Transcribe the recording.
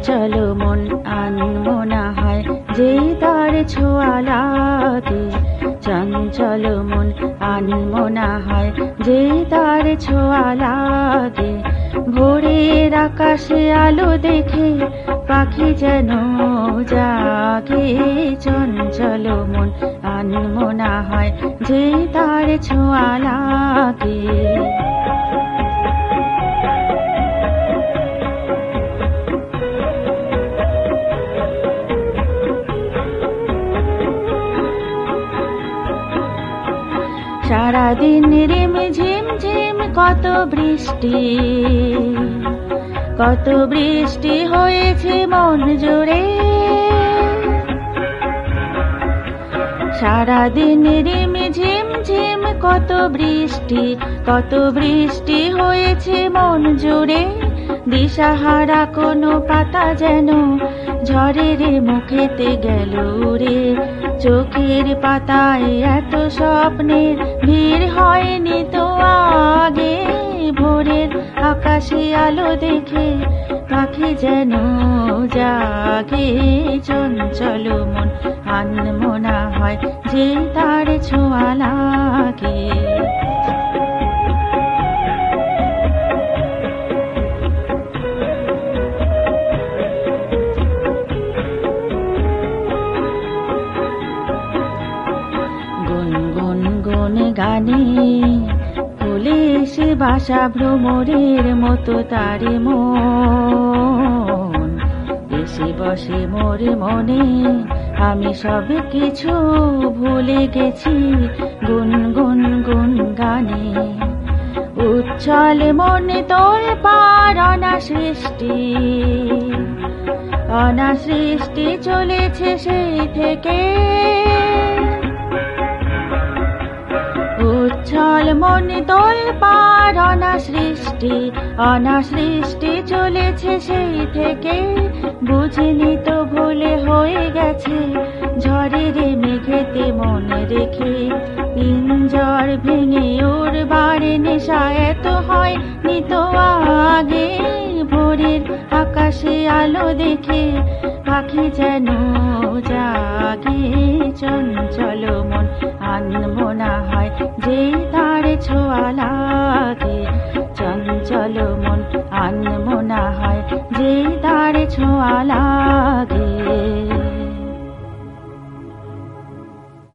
চঞ্চল মন আনমনা হয় যেই তার ছোঁয়া লাগে। চঞ্চল মন আনমনা হয় যেই তার ছোঁয়া লাগে। ভোরের আকাশে আলো দেখে পাখি যেন জাগে। চঞ্চল মন আনমনা হয় যেই তার ছোঁয়া লাগে। সারাদিন ঝিম ঝিম কত বৃষ্টি, কত বৃষ্টি হয়েছে মন জুড়ে। সারাদিন ঝিম ঝিম কত বৃষ্টি, কত বৃষ্টি হয়েছে মন জুড়ে। দিশাহারা কোনো পাতা যেন ঝড়ের মুখেতে গেল রে। চোখের পাতায় এত স্বপ্নের ভিড় হয়নি তো আগে। ভোরের আকাশে আলো দেখে পাখি যেন জাগে। চঞ্চল মন আনমনা হয় যে তার ছোঁয়া লাগে। গুনগুন গুন গানে ফুলে সে বাসা ভ্রমরের মতো তারে মন। এসে বসে মোর মনে আমি সব কিছু ভুলে গেছি গুনগুন গুন গানে। উচ্ছল মনে তোর পার অনাসৃষ্টি, অনাসৃষ্টি চলেছে সেই থেকে। উচ্ছল মনে তোল পার অনাসৃষ্টি, অনাসৃষ্টি চলেছে সেই থেকে। বুঝিনি তো ভুলে হয়ে গেছে ঝড়ের মেঘেতে মনে রেখে। পিঞ্জর ভেঙে ওর বাড়ি নেশা এত হয় নিত আগে। ভোরের আকাশে আলো দেখে পাখি যেন জাগে। চঞ্চল মন আনমনা হয় যেই তার ছোঁয়া লাগে।